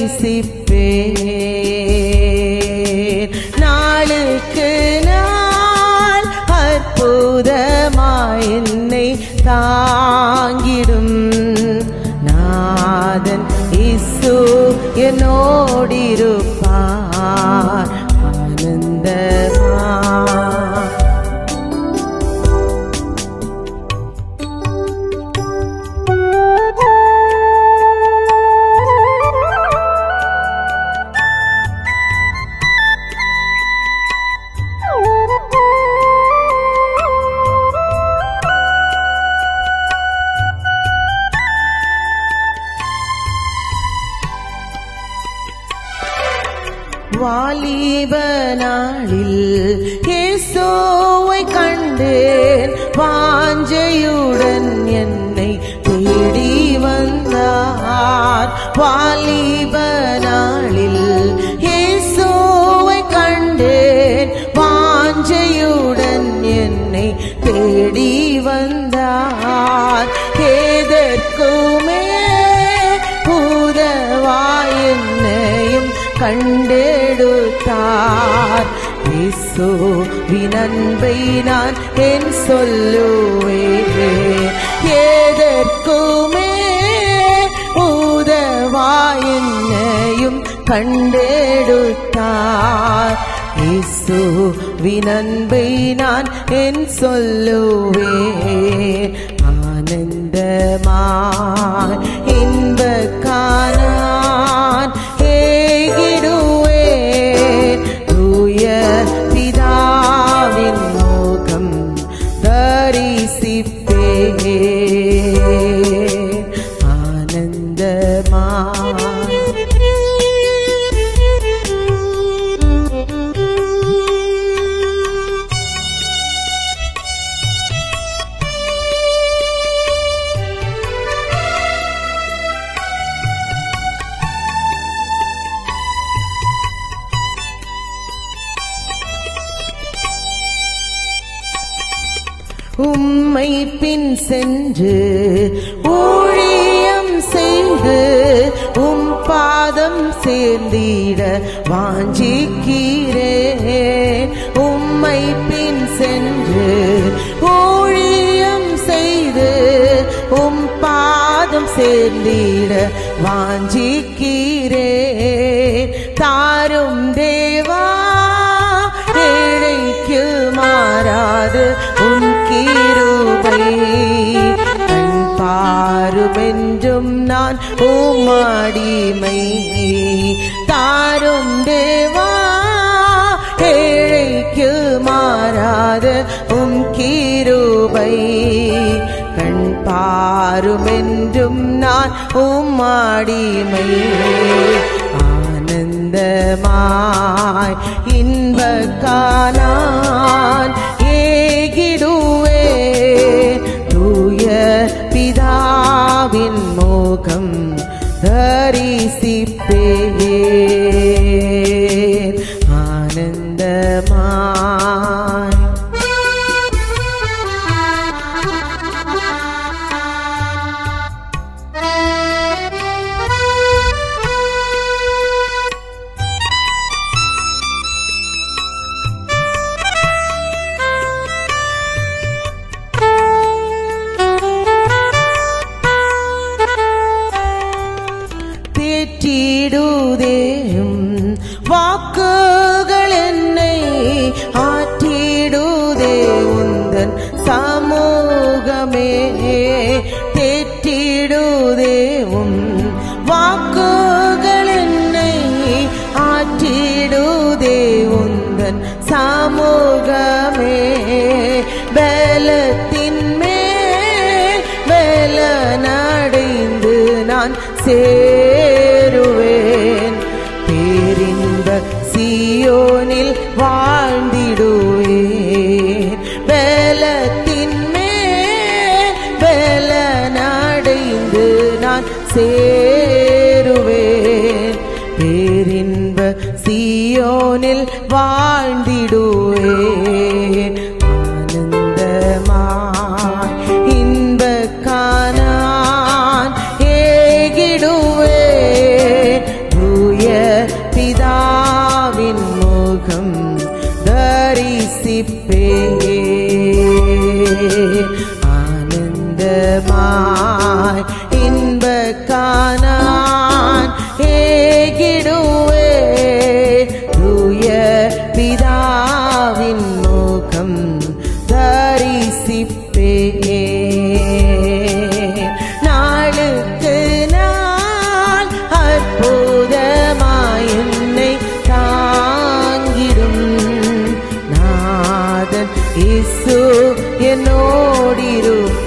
தரிசிப்பேன். நாளுக்கு நாள் அற்புதமாய் என்னை தாங்கிடும் நாதன் இயேசு என்னோடிருப்பார். ஆனந்தமா வாலிப நாளில் இயேசுவை கண்டேன். வாஞ்சையுடன் என்னை தேடி வந்தார். வாலிப நாளில் இயேசுவை கண்டேன். வாஞ்சையுடன் என்னை தேடி வந்தார். எதற்குமே உதவாய் என்னையும் கண்டெடுத்தார். இயேசுவின் அன்பை நான் என் சொல்லுவேன். எதற்குமே உதவாய் என்னையும் கண்டெடுத்தார். இயேசுவின் அன்பை நான் என் சொல்லுவேன். ஆனந்தமாய் இன்பக்கானான் ஏகிடுவேன். தூய பிதாவின் முகம் தரிசிப்பேன். ஆனந்தமாய் உம்மை பின் சென்று ஊழியம் செய்து உம் பாதம் சேர்ந்திட வாஞ்சிக்கிறேன். உம்மை பின் சென்று ஊழியம் செய்து உம் பாதம் சேர்ந்திட வாஞ்சிக்கிறேன். தாரும் தேவா ஏழைக்கு மாறாது உம் கிருபை. கண் பாருமென்றும் நான் உம்மடிமை. தாரும் தேவா ஏழைக்கு மாறாது உம் கிருபை. கண் பாருமென்றும் நான் உம்மடிமை. ஆனந்தமாய் இன்பக்கானான் ஏகிடுவேன். தூய பிதாவின் முகம் தரிசிப்பேன். ஆனந்தமாய் தேற்றிடுதேயும் வாக்குகள் என்னை ஆற்றிடுதே உந்தன் சமூகமே. தேற்றிடுதேவும் வாக்குகள் என்னை ஆற்றிடுதே உந்தன் சமூகமே. பலத்தின் மேல் பலனடைந்து நான் சேருவேன். பேரின்ப சீயோனில் வாழ்ந்திடுவேன். பலத்தின் மேல் பலனடைந்து நான் சேருவேன். பேரின்ப சீயோனில் வாழ்ந்திடுவேன். ஆனந்தமாய் இன்பக்கானான் ஏகிடுவேன். இயேசு என்னோடிருப்பார்.